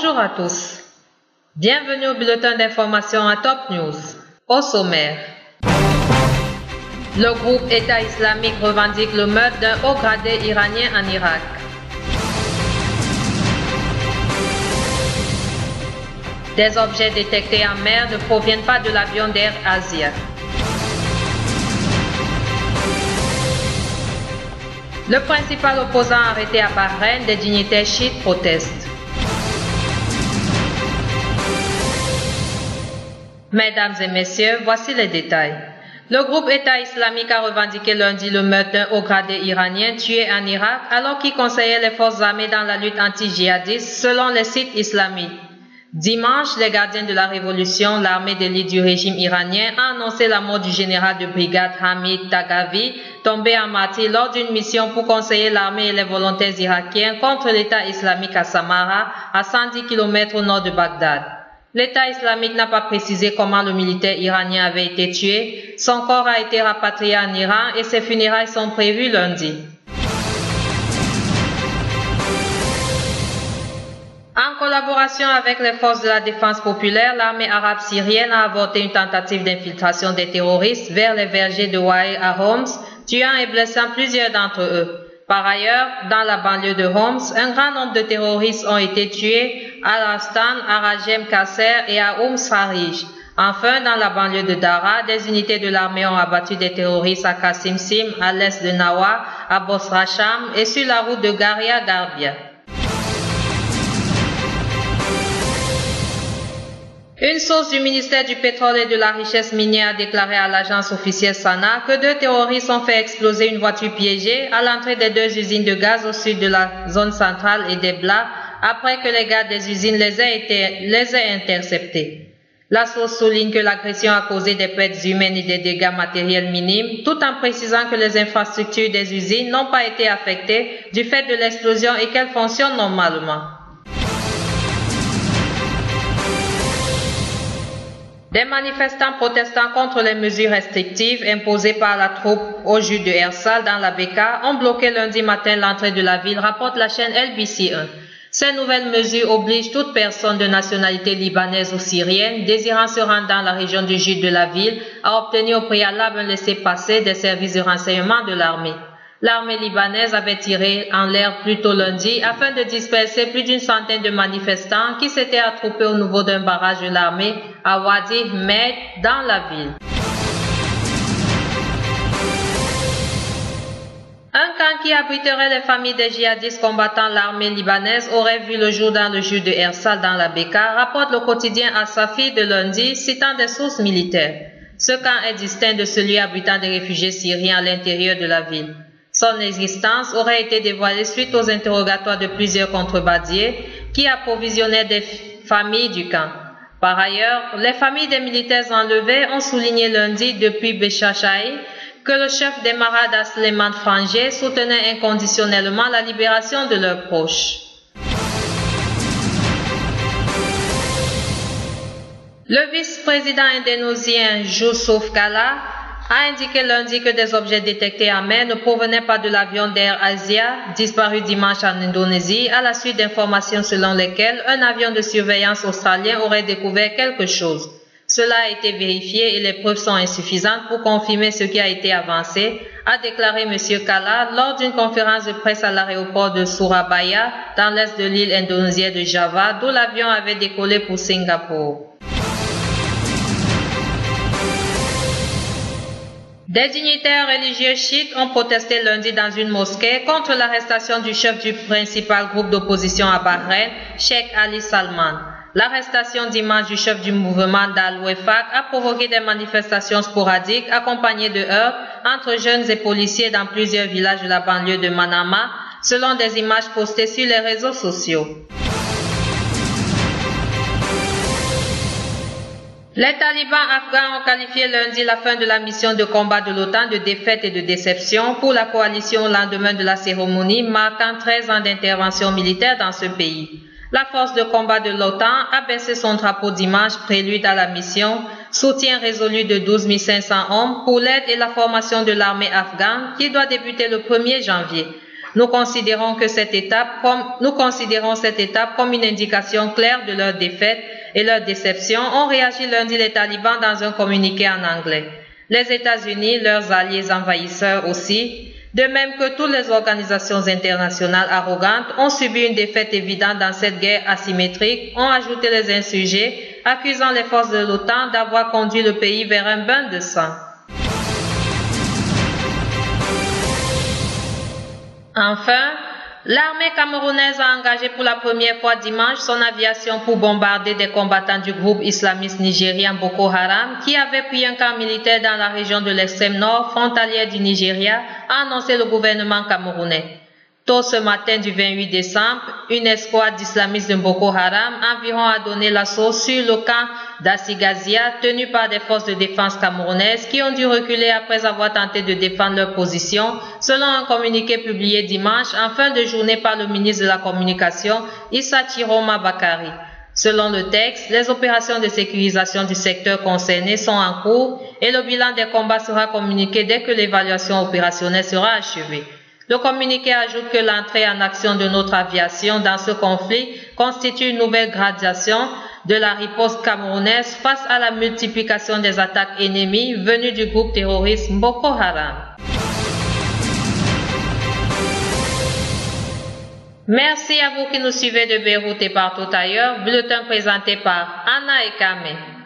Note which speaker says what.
Speaker 1: Bonjour à tous. Bienvenue au bulletin d'information à Top News. Au sommaire. Le groupe État islamique revendique le meurtre d'un haut gradé iranien en Irak. Des objets détectés en mer ne proviennent pas de l'avion d'Air Asia. Le principal opposant arrêté à Bahreïn, des dignitaires chiites protestent. Mesdames et messieurs, voici les détails. Le groupe État islamique a revendiqué lundi le meurtre d'un haut gradé iranien tué en Irak alors qu'il conseillait les forces armées dans la lutte anti-djihadiste selon les sites islamiques. Dimanche, les gardiens de la révolution, l'armée d'élite du régime iranien, a annoncé la mort du général de brigade Hamid Tagavi, tombé en martyr lors d'une mission pour conseiller l'armée et les volontaires irakiens contre l'État islamique à Samarra, à 110 km au nord de Bagdad. L'État islamique n'a pas précisé comment le militaire iranien avait été tué. Son corps a été rapatrié en Iran et ses funérailles sont prévues lundi. En collaboration avec les forces de la défense populaire, l'armée arabe syrienne a avorté une tentative d'infiltration des terroristes vers les vergers de Waï à Homs, tuant et blessant plusieurs d'entre eux. Par ailleurs, dans la banlieue de Homs, un grand nombre de terroristes ont été tués à Al-Astan, à Rajem Kasser et à Sarij. Enfin, dans la banlieue de Dara, des unités de l'armée ont abattu des terroristes à Qasim Sim, à l'est de Nawa, à Bosracham et sur la route de Garia Garbia. Une source du ministère du pétrole et de la richesse minière a déclaré à l'agence officielle SANA que 2 terroristes ont fait exploser une voiture piégée à l'entrée des 2 usines de gaz au sud de la zone centrale et d'Ebla après que les gardes des usines les aient interceptés. La source souligne que l'agression a causé des pertes humaines et des dégâts matériels minimes, tout en précisant que les infrastructures des usines n'ont pas été affectées du fait de l'explosion et qu'elles fonctionnent normalement. Des manifestants protestant contre les mesures restrictives imposées par la troupe au jus de Ersal dans la Bekaa ont bloqué lundi matin l'entrée de la ville, rapporte la chaîne LBC1. Ces nouvelles mesures obligent toute personne de nationalité libanaise ou syrienne désirant se rendre dans la région du jus de la ville à obtenir au préalable un laissez-passer des services de renseignement de l'armée. L'armée libanaise avait tiré en l'air plus tôt lundi afin de disperser plus d'une centaine de manifestants qui s'étaient attroupés au niveau d'un barrage de l'armée à Wadi Med dans la ville. Un camp qui abriterait les familles des djihadistes combattant l'armée libanaise aurait vu le jour dans le jus de Ersal dans la Bekaa, rapporte le quotidien Asafi de lundi, citant des sources militaires. Ce camp est distinct de celui abritant des réfugiés syriens à l'intérieur de la ville. Son existence aurait été dévoilée suite aux interrogatoires de plusieurs contrebandiers qui approvisionnaient des familles du camp. Par ailleurs, les familles des militaires enlevés ont souligné lundi depuis Béchachaï que le chef des Marades Sleiman Frangé soutenait inconditionnellement la libération de leurs proches. Le vice-président indonésien Yusuf Kalla a indiqué lundi que des objets détectés en mer ne provenaient pas de l'avion d'Air Asia, disparu dimanche en Indonésie, à la suite d'informations selon lesquelles un avion de surveillance australien aurait découvert quelque chose. Cela a été vérifié et les preuves sont insuffisantes pour confirmer ce qui a été avancé, a déclaré M. Kalla lors d'une conférence de presse à l'aéroport de Surabaya, dans l'est de l'île indonésienne de Java, d'où l'avion avait décollé pour Singapour. Des dignitaires religieux chiites ont protesté lundi dans une mosquée contre l'arrestation du chef du principal groupe d'opposition à Bahreïn, Sheikh Ali Salman. L'arrestation dimanche du chef du mouvement d'Al-Wefaq a provoqué des manifestations sporadiques accompagnées de heurts entre jeunes et policiers dans plusieurs villages de la banlieue de Manama, selon des images postées sur les réseaux sociaux. Les talibans afghans ont qualifié lundi la fin de la mission de combat de l'OTAN de défaite et de déception pour la coalition au lendemain de la cérémonie marquant 13 ans d'intervention militaire dans ce pays. La force de combat de l'OTAN a baissé son drapeau dimanche, prélude à la mission, soutien résolu de 12 500 hommes pour l'aide et la formation de l'armée afghane qui doit débuter le 1er janvier. Nous considérons cette étape comme une indication claire de leur défaite et leur déception, ont réagi lundi les talibans dans un communiqué en anglais. Les États-Unis, leurs alliés envahisseurs aussi, de même que toutes les organisations internationales arrogantes, ont subi une défaite évidente dans cette guerre asymétrique, ont ajouté les insurgés, accusant les forces de l'OTAN d'avoir conduit le pays vers un bain de sang. Enfin, l'armée camerounaise a engagé pour la première fois dimanche son aviation pour bombarder des combattants du groupe islamiste nigérien Boko Haram qui avaient pris un camp militaire dans la région de l'extrême nord frontalière du Nigeria, a annoncé le gouvernement camerounais. Tôt ce matin du 28 décembre, une escouade d'islamistes de Boko Haram environ a donné l'assaut sur le camp d'Assigazia tenu par des forces de défense camerounaises qui ont dû reculer après avoir tenté de défendre leur position, selon un communiqué publié dimanche en fin de journée par le ministre de la Communication, Issa Chiroma Bakari. Selon le texte, les opérations de sécurisation du secteur concerné sont en cours et le bilan des combats sera communiqué dès que l'évaluation opérationnelle sera achevée. Le communiqué ajoute que l'entrée en action de notre aviation dans ce conflit constitue une nouvelle gradation de la riposte camerounaise face à la multiplication des attaques ennemies venues du groupe terroriste Boko Haram. Merci à vous qui nous suivez de Beyrouth et partout ailleurs. Bulletin présenté par Anna Ekame.